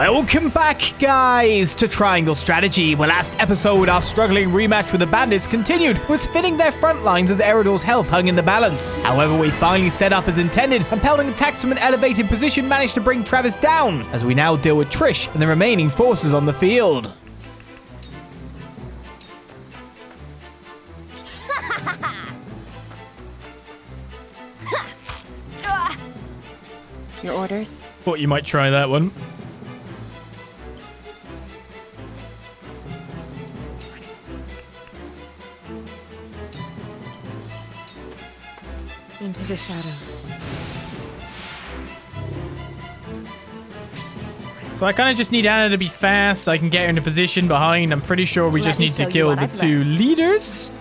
Welcome back, guys, to Triangle Strategy, where last episode our struggling rematch with the Bandits continued, was spinning their front lines as Eredor's health hung in the balance. However, we finally set up as intended, and pelting attacks from an elevated position managed to bring Travis down, as we now deal with Trish and the remaining forces on the field. Your orders? Thought you might try that one. Into the shadows. So I kind of just need Anna to be fast. I can get her into position behind. I'm pretty sure we just need to kill the two leaders.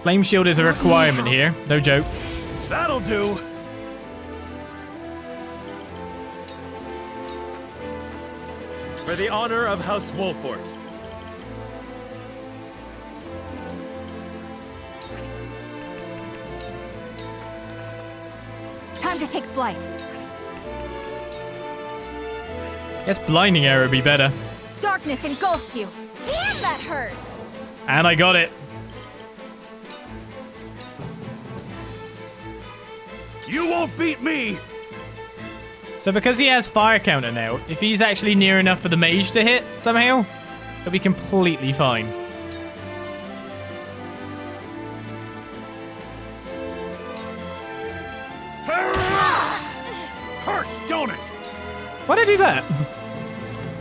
Flame shield is a requirement here. No joke. That'll do. For the honor of House Wolfort. Time to take flight. Guess blinding arrow would be better. Darkness engulfs you. Damn, that hurt. And I got it. You won't beat me. So because he has fire counter now, if he's actually near enough for the mage to hit somehow, he'll be completely fine. Hurts, don't it? Why'd I do that?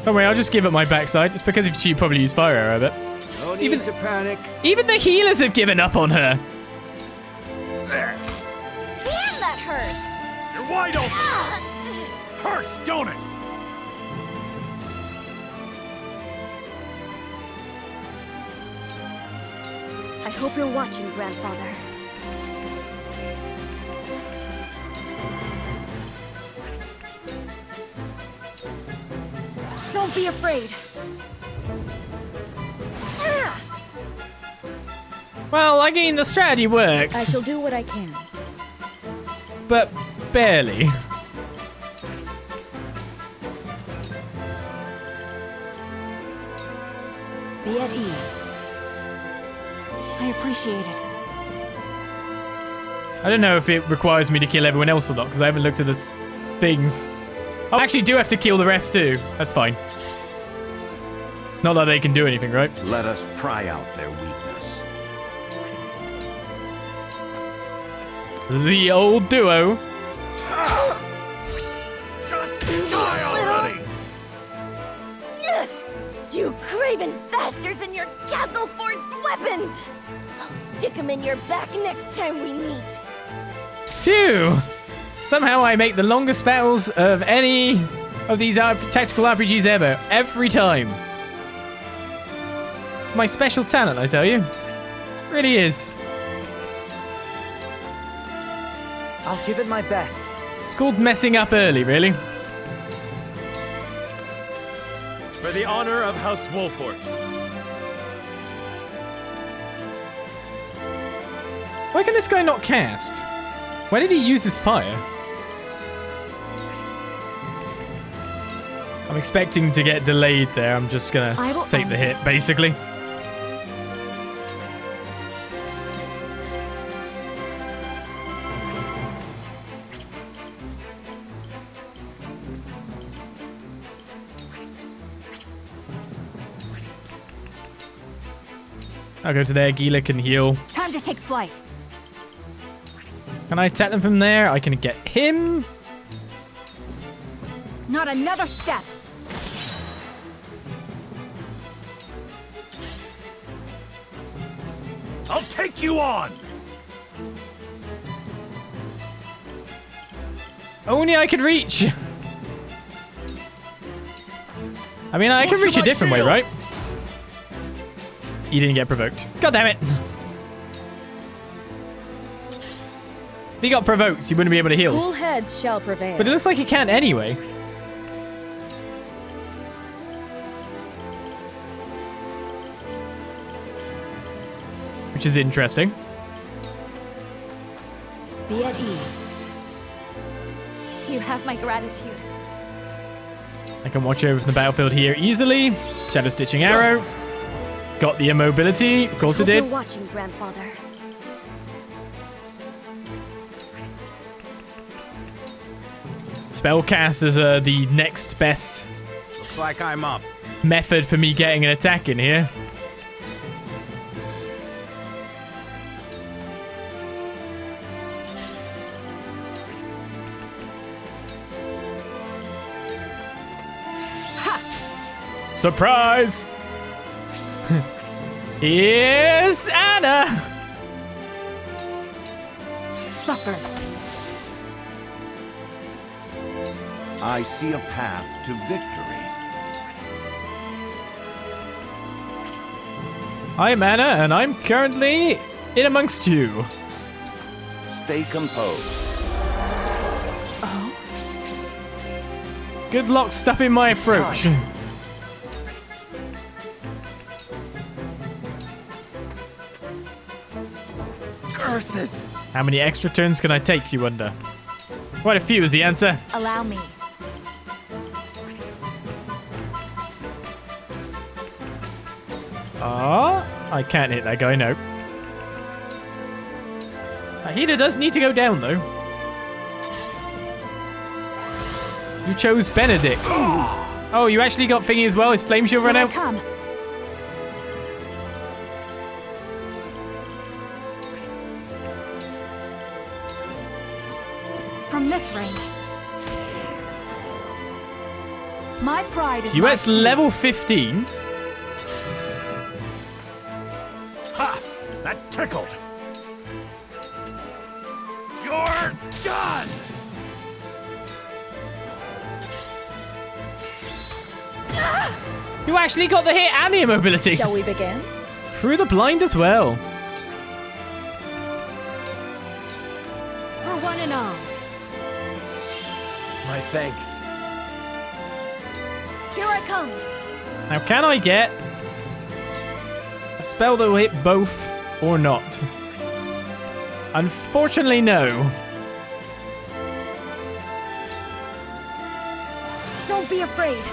Don't worry, I'll just give it my backside. It's because if she probably used fire arrow, but No need to panic. even the healers have given up on her. There. Damn, that hurt. You're wide open. Hurts, don't it? I hope you're watching, Grandfather. Don't be afraid. Well, I mean, the strategy works, I shall do what I can. but barely. Be at ease. I appreciate it. I don't know if it requires me to kill everyone else or not, because I haven't looked at the things. I actually do have to kill the rest too. That's fine. Not that they can do anything, right? Let us pry out their weakness. The old duo. Just die already. You craven bastards and your castle-forged weapons! I'll stick them in your back next time we meet. Phew! Somehow I make the longest battles of any of these tactical RPGs ever. Every time. It's my special talent, I tell you. It really is. I'll give it my best. It's called messing up early, really. For the honor of House Wolfort. Why can this guy not cast? Why did he use his fire? I'm expecting to get delayed there. I'm just gonna take the hit, basically. I'll go to there. Gila can heal. Time to take flight. Can I attack them from there? I can get him. Not another step. I'll take you on. Only I could reach. I mean, I can reach a different way, right? He didn't get provoked. God damn it. If he got provoked, he wouldn't be able to heal. Cool heads shall prevail. But it looks like he can't anyway. Which is interesting. Be at ease. You have my gratitude. I can watch over from the battlefield here easily. Shadow Stitching Arrow. Got the immobility. Of course it did. You're watching, Grandfather. Spellcast is the next best Looks like I'm up. method for me getting an attack in here. Surprise! Here's Anna! Suffer. I see a path to victory. I'm Anna, and I'm currently in amongst you. Stay composed. Good luck stopping my approach. Curses! How many extra turns can I take, you wonder? Quite a few is the answer. Allow me. I can't hit that guy, no. That healer does need to go down, though. You chose Benedict. Oh, you actually got thingy as well? His flame shield run Here I out? come. From this range. My pride is my US shield. level 15. Ha! That tickled. You're done. You actually got the hit and the immobility. Shall we begin? Through the blind as well. For one and all. My thanks. Here I come. Now, can I get a spell that will hit both or not? Unfortunately, no. Don't be afraid.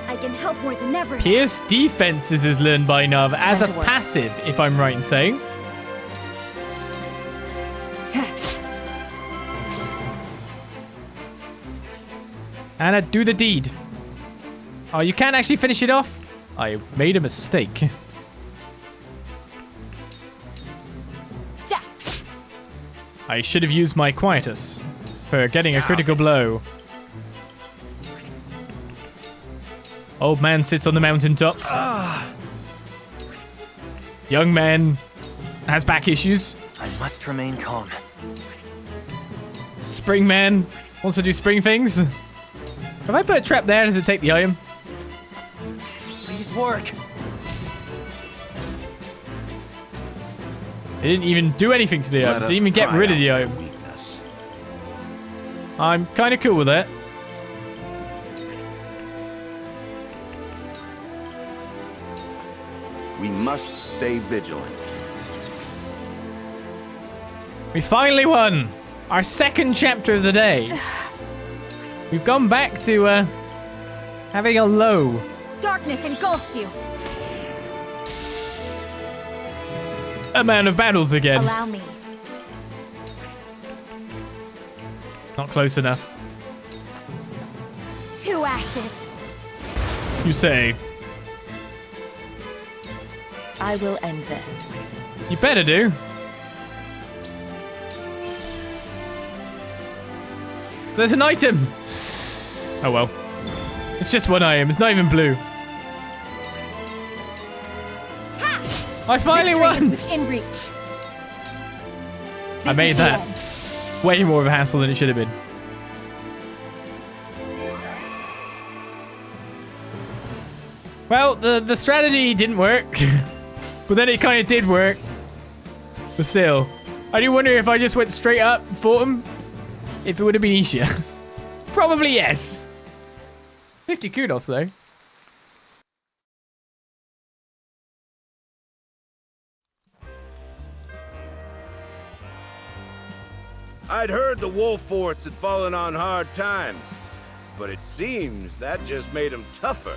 I can help more than ever. Pierce defenses is learned by Nav as a Time to work. passive, if I'm right in saying. Anna, do the deed. Oh, you can't actually finish it off? I made a mistake. Yeah. I should have used my quietus for getting a critical blow. Old man sits on the mountaintop. Young man has back issues. I must remain calm. Spring man wants to do spring things. If I put a trap there, does it take the item? Please work. It didn't even do anything to the Let item. us Didn't even get try rid of out the our item. weakness. I'm kind of cool with that. We must stay vigilant. We finally won! Our second chapter of the day. We've gone back to having a low. Darkness engulfs you. Amount of battles again. Allow me. Not close enough. 2 ashes. You say. I will end this. You better do. There's an item. Oh well. It's just one item. It's not even blue. I finally Victory won. is within reach. I This made is that the end. way more of a hassle than it should have been. Well, the strategy didn't work. But then it kind of did work. But still, I do wonder if I just went straight up and fought him, if it would have been easier. Probably yes. 50 kudos though. I'd heard the wolf forts had fallen on hard times, but it seems that just made them tougher.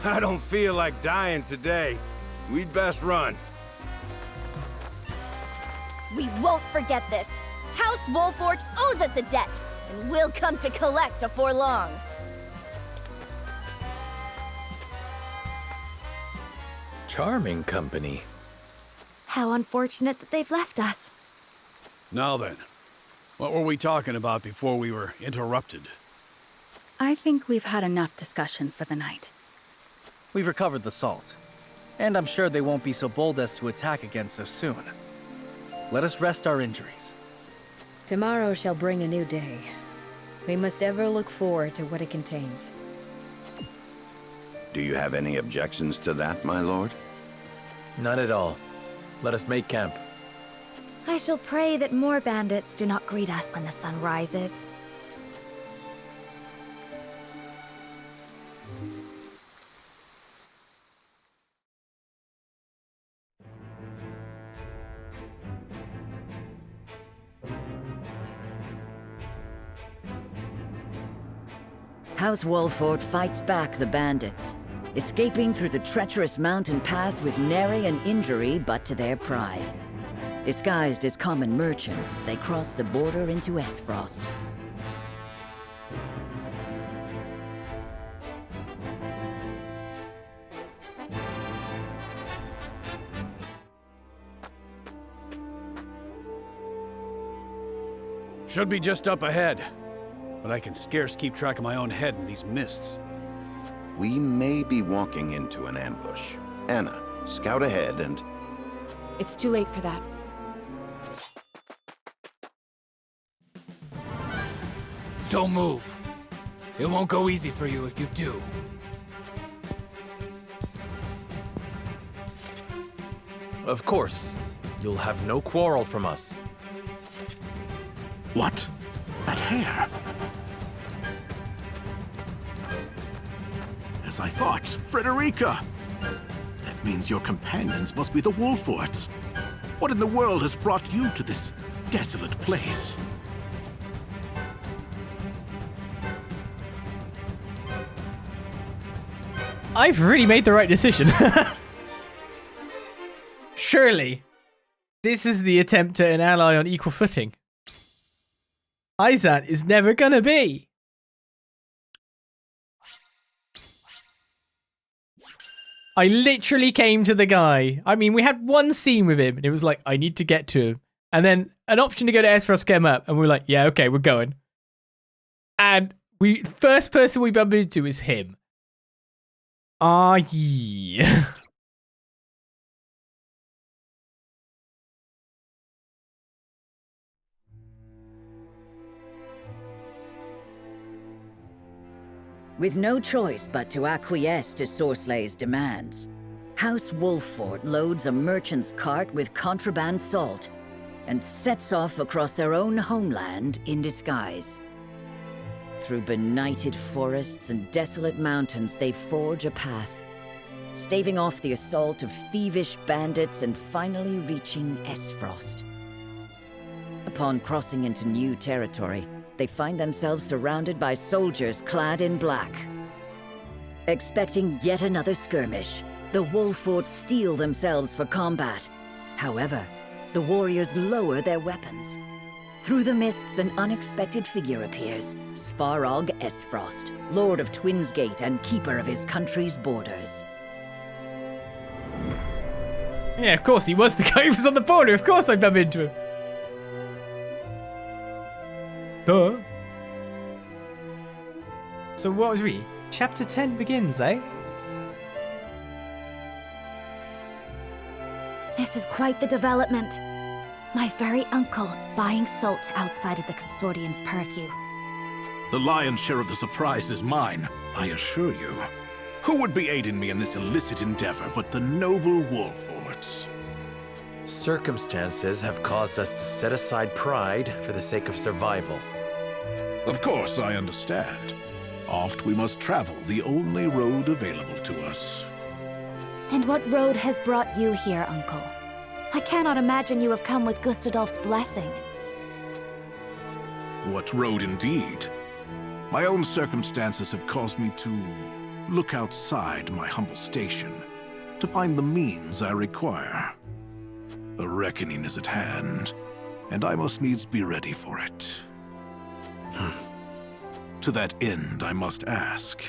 I don't feel like dying today. We'd best run. We won't forget this. House Wolfort owes us a debt, and we'll come to collect afore long. Charming company. How unfortunate that they've left us. Now then, what were we talking about before we were interrupted? I think we've had enough discussion for the night. We've recovered the salt. And I'm sure they won't be so bold as to attack again so soon. Let us rest our injuries. Tomorrow shall bring a new day. We must ever look forward to what it contains. Do you have any objections to that, my lord? None at all. Let us make camp. I shall pray that more bandits do not greet us when the sun rises. House Wolfort fights back the bandits, escaping through the treacherous mountain pass with nary an injury but to their pride. Disguised as common merchants, they cross the border into Aesfrost. Should be just up ahead, but I can scarce keep track of my own head in these mists. We may be walking into an ambush. Anna, scout ahead and... It's too late for that. Don't move. It won't go easy for you if you do. Of course. You'll have no quarrel from us. What? That hair? As I thought, Frederica! That means your companions must be the Wolforts. What in the world has brought you to this desolate place? I've really made the right decision. Surely, this is the attempt at an ally on equal footing. Hyzante is never gonna be. I literally came to the guy. I mean, we had one scene with him, and it was like, I need to get to him. And then an option to go to Aesfrost came up, and we were like, yeah, okay, we're going. And first person we bumped into is him. Ah, yeah. With no choice but to acquiesce to Sorslay's demands, House Wolfort loads a merchant's cart with contraband salt and sets off across their own homeland in disguise. Through benighted forests and desolate mountains, they forge a path, staving off the assault of thievish bandits and finally reaching Aesfrost. Upon crossing into new territory, they find themselves surrounded by soldiers clad in black. Expecting yet another skirmish, the Wolforts steel themselves for combat. However, the warriors lower their weapons. Through the mists, an unexpected figure appears, Svarog Aesfrost, Lord of Twinsgate and keeper of his country's borders. Yeah, of course, he was the guy who was on the border. Of course I bumped into him. Duh. So what was we? Chapter 10 begins, eh? This is quite the development. My very uncle buying salt outside of the Consortium's purview. The lion's share of the surprise is mine, I assure you. Who would be aiding me in this illicit endeavor but the noble Wolforts? Circumstances have caused us to set aside pride for the sake of survival. Of course, I understand. Oft we must travel the only road available to us. And what road has brought you here, Uncle? I cannot imagine you have come with Gustadolf's blessing. What road indeed? My own circumstances have caused me to look outside my humble station to find the means I require. A reckoning is at hand, and I must needs be ready for it. To that end, I must ask.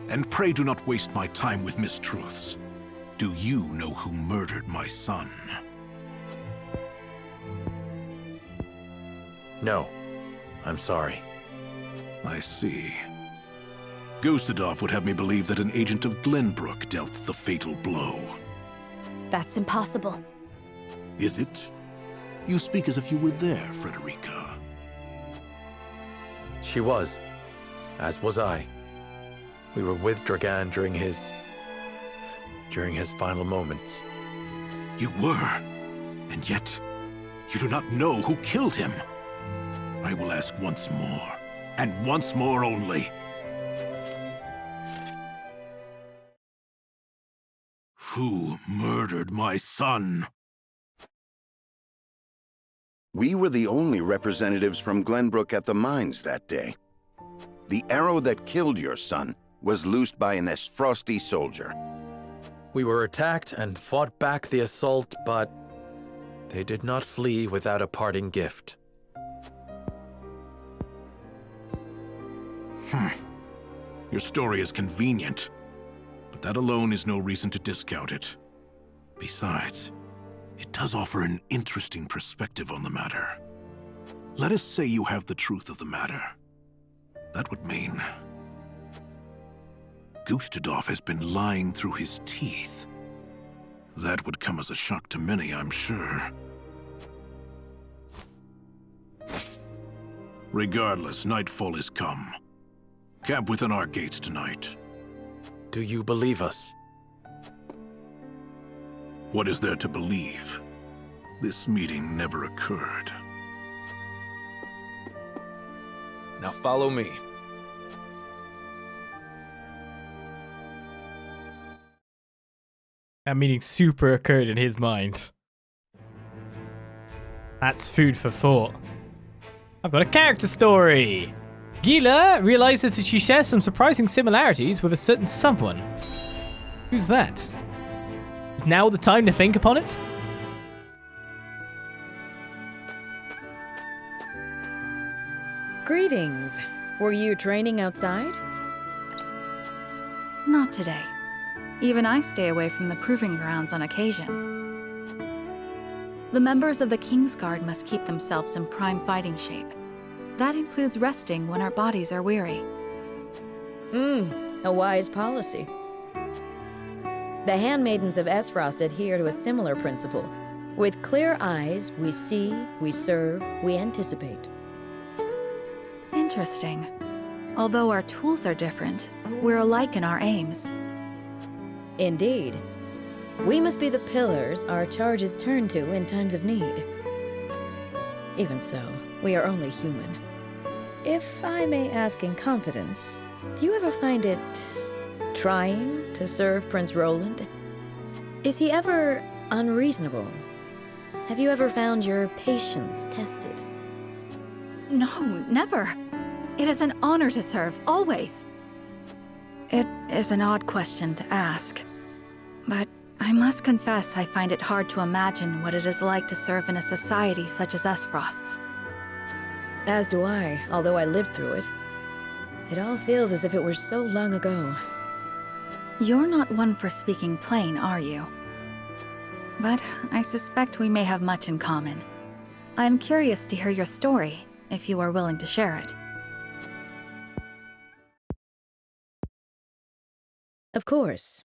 And pray do not waste my time with mistruths. Do you know who murdered my son? No. I'm sorry. I see. Gustadolf would have me believe that an agent of Glenbrook dealt the fatal blow. That's impossible. Is it? You speak as if you were there, Frederica. She was. As was I. We were with Dragan during his final moments. You were, and yet you do not know who killed him. I will ask once more, and once more only. Who murdered my son? We were the only representatives from Glenbrook at the mines that day. The arrow that killed your son was loosed by an Aesfrosti soldier. We were attacked and fought back the assault, but they did not flee without a parting gift. Your story is convenient, but that alone is no reason to discount it. Besides, it does offer an interesting perspective on the matter. Let us say you have the truth of the matter. That would mean Gustadolf has been lying through his teeth. That would come as a shock to many, I'm sure. Regardless, nightfall is come. Camp within our gates tonight. Do you believe us? What is there to believe? This meeting never occurred. Now follow me. That meeting super occurred in his mind. That's food for thought. I've got a character story. Gila realizes that she shares some surprising similarities with a certain someone. Who's that? Is now the time to think upon it? Greetings. Were you training outside? Not today. Even I stay away from the proving grounds on occasion. The members of the Kingsguard must keep themselves in prime fighting shape. That includes resting when our bodies are weary. A wise policy. The handmaidens of Aesfrost adhere to a similar principle. With clear eyes, we see, we serve, we anticipate. Interesting. Although our tools are different, we're alike in our aims. Indeed. We must be the pillars our charges turn to in times of need. Even so, we are only human. If I may ask in confidence, do you ever find it trying to serve Prince Roland? Is he ever unreasonable? Have you ever found your patience tested? No, never. It is an honor to serve, always. It is an odd question to ask, but I must confess I find it hard to imagine what it is like to serve in a society such as Aesfrost's. As do I, although I lived through it. It all feels as if it were so long ago. You're not one for speaking plain, are you? But I suspect we may have much in common. I'm curious to hear your story, if you are willing to share it. Of course.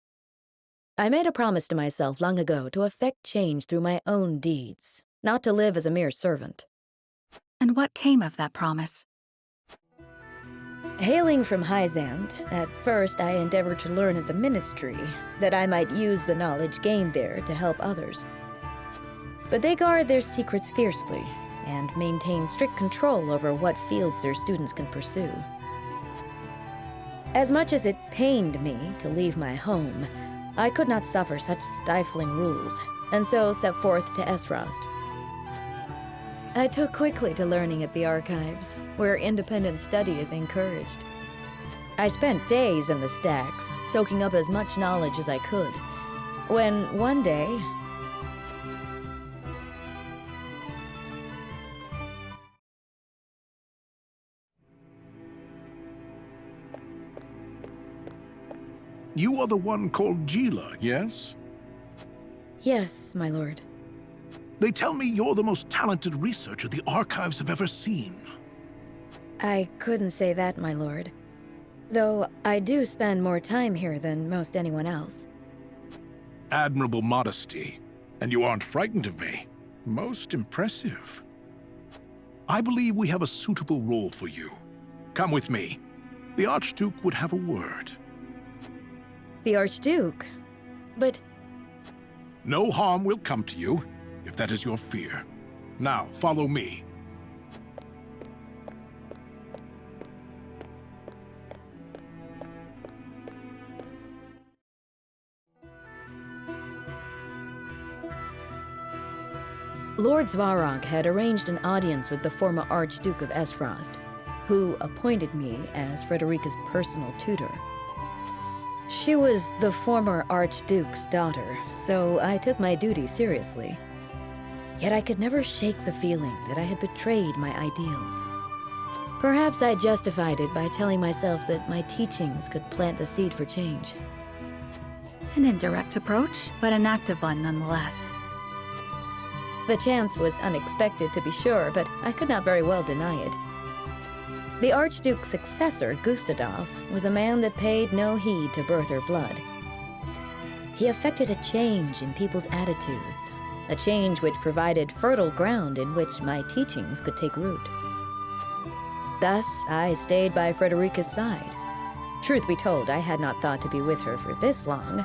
I made a promise to myself long ago to effect change through my own deeds, not to live as a mere servant. And what came of that promise? Hailing from Hyzante, at first I endeavored to learn at the ministry, that I might use the knowledge gained there to help others. But they guard their secrets fiercely, and maintain strict control over what fields their students can pursue. As much as it pained me to leave my home, I could not suffer such stifling rules, and so set forth to Aesfrost. I took quickly to learning at the archives, where independent study is encouraged. I spent days in the stacks, soaking up as much knowledge as I could, when one day... You are the one called Gila, yes? Yes, my lord. They tell me you're the most talented researcher the archives have ever seen. I couldn't say that, my lord. Though I do spend more time here than most anyone else. Admirable modesty. And you aren't frightened of me. Most impressive. I believe we have a suitable role for you. Come with me. The Archduke would have a word. The Archduke? But... No harm will come to you, if that is your fear. Now, follow me. Lord Svarog had arranged an audience with the former Archduke of Aesfrost, who appointed me as Frederica's personal tutor. She was the former Archduke's daughter, so I took my duty seriously. Yet I could never shake the feeling that I had betrayed my ideals. Perhaps I justified it by telling myself that my teachings could plant the seed for change. An indirect approach, but an active one nonetheless. The chance was unexpected, to be sure, but I could not very well deny it. The Archduke's successor, Gustadov, was a man that paid no heed to birth or blood. He effected a change in people's attitudes, a change which provided fertile ground in which my teachings could take root. Thus, I stayed by Frederica's side. Truth be told, I had not thought to be with her for this long.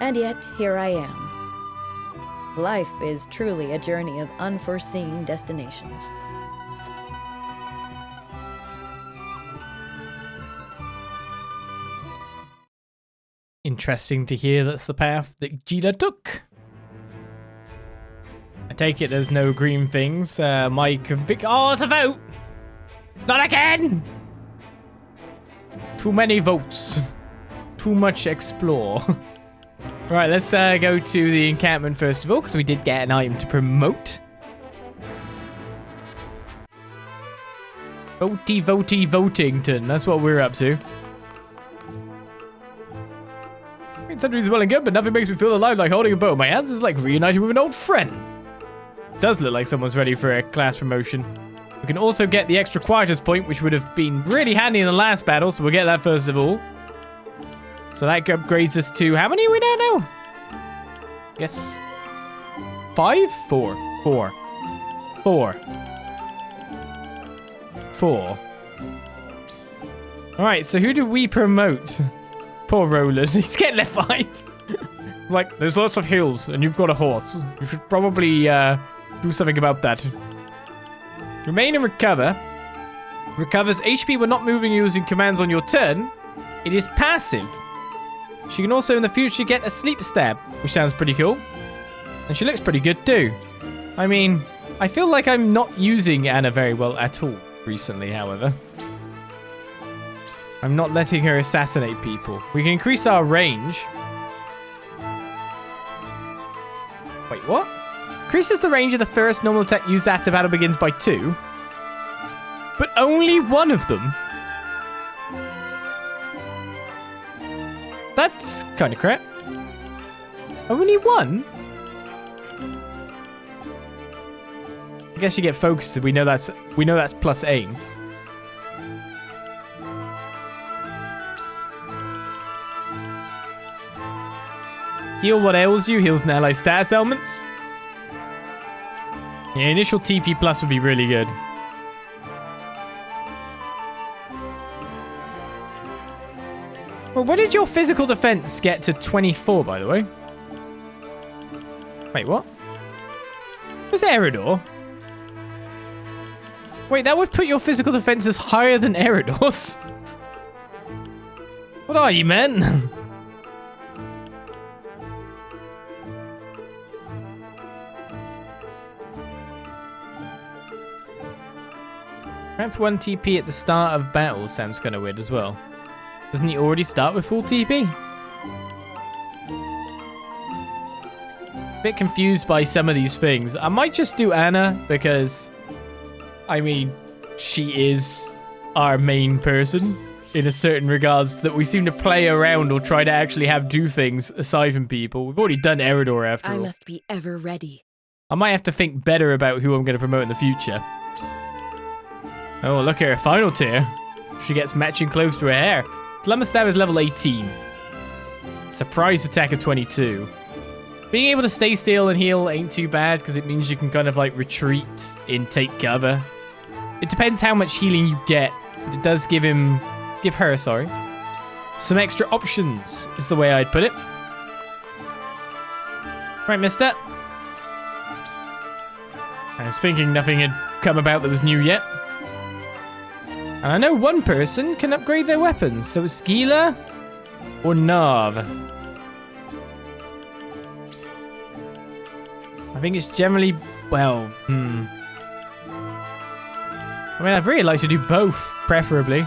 And yet, here I am. Life is truly a journey of unforeseen destinations. Interesting to hear that's the path that Gila took. I take it there's no green things. My oh, it's a vote! Not again! Too many votes. Too much explore. Right, let's go to the encampment first of all, because we did get an item to promote. Votington. That's what we're up to. Centuries well and good, but nothing makes me feel alive like holding a bow in my hands. Is like reuniting with an old friend. Does look like someone's ready for a class promotion. We can also get the extra quietest point, which would have been really handy in the last battle, so we'll get that first of all. So that upgrades us to, how many are we now? Guess 5? 4. 4. 4. 4. Alright, so who do we promote? Poor Roland, he's getting left behind. Like, there's lots of hills, and you've got a horse. You should probably do something about that. Remain and recover. Recovers HP when not moving using commands on your turn. It is passive. She can also in the future get a sleep stab, which sounds pretty cool. And she looks pretty good too. I mean, I feel like I'm not using Anna very well at all recently, however. I'm not letting her assassinate people. We can increase our range. Wait, what? Increases the range of the first normal attack used after battle begins by 2. But only one of them. That's kind of crap. Only one? I guess you get focused. We know that's plus aim. Heal what ails you. Heals an allied status elements. Yeah, initial TP plus would be really good. Well, where did your physical defense get to 24, by the way? Wait, what? Where's Eridor? Wait, that would put your physical defenses higher than Eridor's. What are you, man? That's 1 TP at the start of battle. Sounds kind of weird as well. Doesn't he already start with full TP? Bit confused by some of these things. I might just do Anna because, I mean, she is our main person in a certain regards that we seem to play around or try to actually have do things aside from people. We've already done Eridor after all. I must be ever ready. I might have to think better about who I'm going to promote in the future. Oh, look at her final tier. She gets matching clothes to her hair. Lumber Stab is level 18. Surprise attack of 22. Being able to stay still and heal ain't too bad because it means you can kind of like retreat and take cover. It depends how much healing you get, but it does give her, some extra options is the way I'd put it. Right, mister. I was thinking nothing had come about that was new yet. And I know one person can upgrade their weapons, so it's Gila or Nav. I think it's generally, well, I mean, I'd really like to do both, preferably.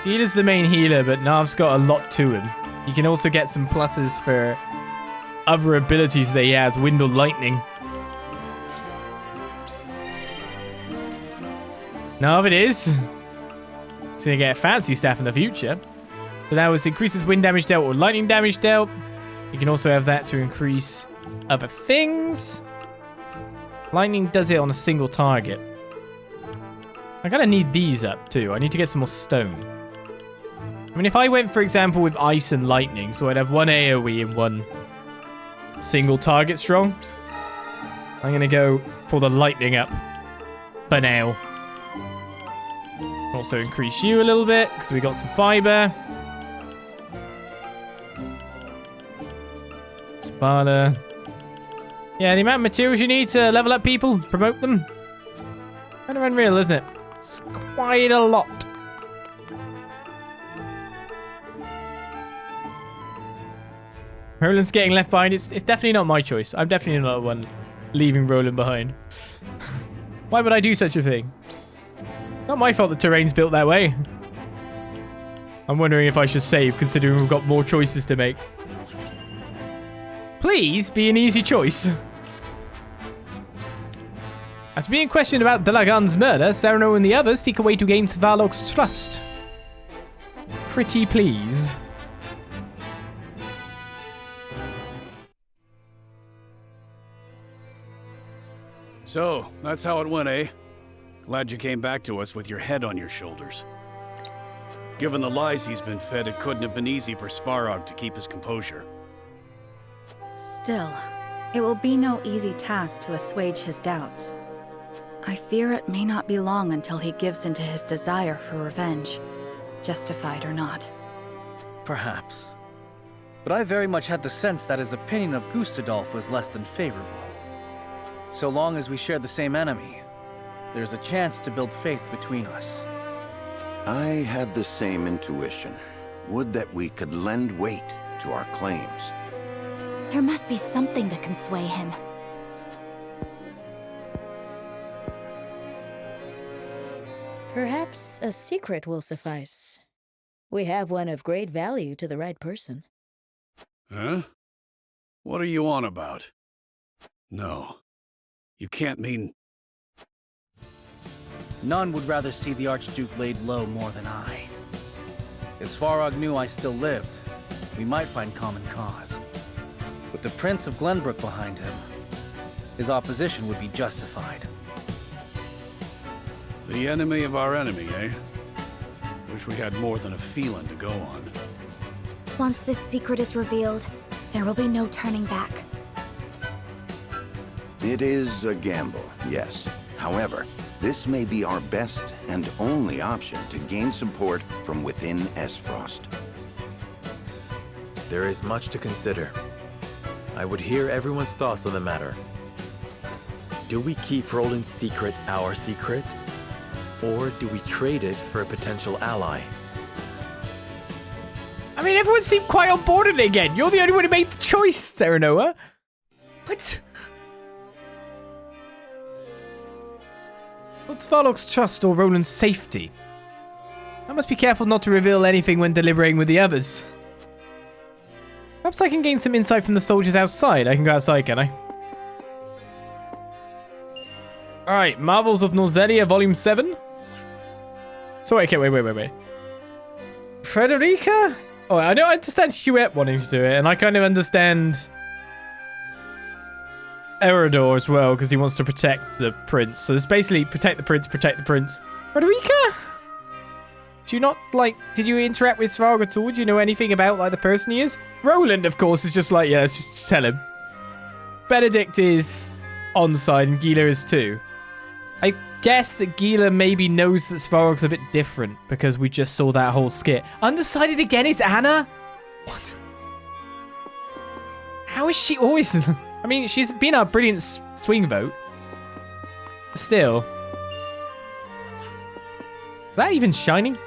Gila's the main healer, but Nav's got a lot to him. You can also get some pluses for other abilities that he has, Wind or Lightning. Nav it is. It's going to get a fancy staff in the future. So now it increases wind damage dealt or lightning damage dealt. You can also have that to increase other things. Lightning does it on a single target. I'm going to need these up too. I need to get some more stone. I mean, if I went, for example, with ice and lightning, so I'd have one AoE and one single target strong. I'm going to go for the lightning up for now. Also increase you a little bit because we got some fiber. Spada. Yeah, the amount of materials you need to level up people, promote them. Kind of unreal, isn't it? It's quite a lot. Roland's getting left behind. It's definitely not my choice. I'm definitely not the one leaving Roland behind. Why would I do such a thing? Not my fault the terrain's built that way. I'm wondering if I should save, considering we've got more choices to make. Please be an easy choice. After being questioned about Delagan's murder, Sereno and the others seek a way to gain Svarlog's trust. Pretty please. So, that's how it went, eh? Glad you came back to us with your head on your shoulders. Given the lies he's been fed, it couldn't have been easy for Svarog to keep his composure. Still, it will be no easy task to assuage his doubts. I fear it may not be long until he gives into his desire for revenge, justified or not. Perhaps. But I very much had the sense that his opinion of Gustadolf was less than favorable. So long as we share the same enemy, there's a chance to build faith between us. I had the same intuition. Would that we could lend weight to our claims. There must be something that can sway him. Perhaps a secret will suffice. We have one of great value to the right person. Huh? What are you on about? No. You can't mean... None would rather see the Archduke laid low more than I. If Svarog knew I still lived, we might find common cause. With the Prince of Glenbrook behind him, his opposition would be justified. The enemy of our enemy, eh? Wish we had more than a feeling to go on. Once this secret is revealed, there will be no turning back. It is a gamble, yes. However, this may be our best and only option to gain support from within Aesfrost. There is much to consider. I would hear everyone's thoughts on the matter. Do we keep Roland's secret our secret? Or do we trade it for a potential ally? I mean, everyone seemed quite on board with it again. You're the only one who made the choice, Serenoa. What? What's Varloc's trust or Roland's safety? I must be careful not to reveal anything when deliberating with the others. Perhaps I can gain some insight from the soldiers outside. I can go outside, can I? Alright, Marvels of Norzelia, Volume 7. So, okay, wait. Frederica? Oh, I understand Huette wanting to do it, and I kind of understand Eridor as well, because he wants to protect the prince. So it's basically protect the prince. Frederica? Do you not, like, did you interact with Svarog at all? Do you know anything about, like, the person he is? Roland, of course, is just like, yeah, let's just tell him. Benedict is on side, and Gila is too. I guess that Gila maybe knows that Svarog's a bit different, because we just saw that whole skit. Undecided again is Anna? What? How is she always... I mean, she's been our brilliant swing vote. Still. Is that even shining?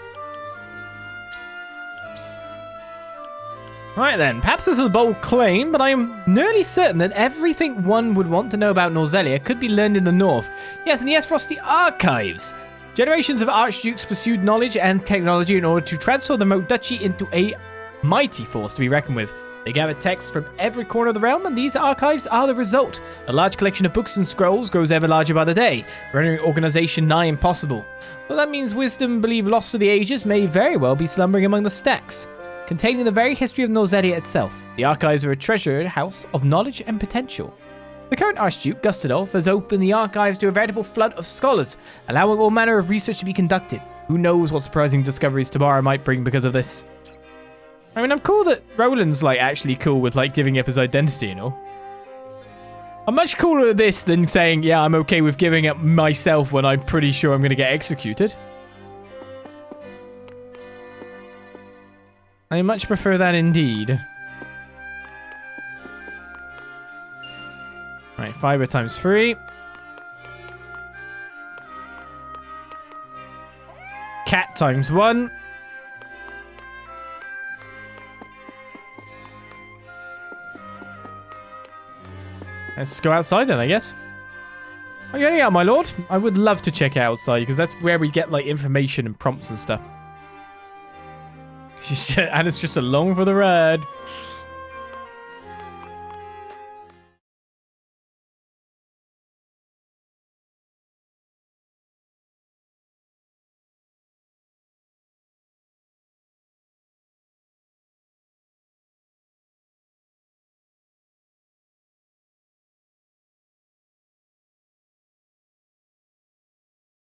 Right then, perhaps this is a bold claim, but I am nearly certain that everything one would want to know about Norzelia could be learned in the north. Yes, in the Aesfrost archives. Generations of archdukes pursued knowledge and technology in order to transform the remote duchy into a mighty force to be reckoned with. They gathered texts from every corner of the realm, and these archives are the result. A large collection of books and scrolls grows ever larger by the day, rendering organization nigh impossible. Well, that means wisdom believed lost to the ages may very well be slumbering among the stacks. Containing the very history of Norzelia itself, the archives are a treasured house of knowledge and potential. The current Archduke, Gustadolf, has opened the archives to a veritable flood of scholars, allowing all manner of research to be conducted. Who knows what surprising discoveries tomorrow might bring because of this. I mean, I'm cool that Roland's, like, actually cool with, like, giving up his identity and all. I'm much cooler at this than saying, yeah, I'm okay with giving up myself when I'm pretty sure I'm going to get executed. I much prefer that indeed. Right, fiber times 3. Cat times 1. Let's go outside then, I guess. Are you getting out, my lord? I would love to check outside, because that's where we get, like, information and prompts and stuff. And it's just along for the ride.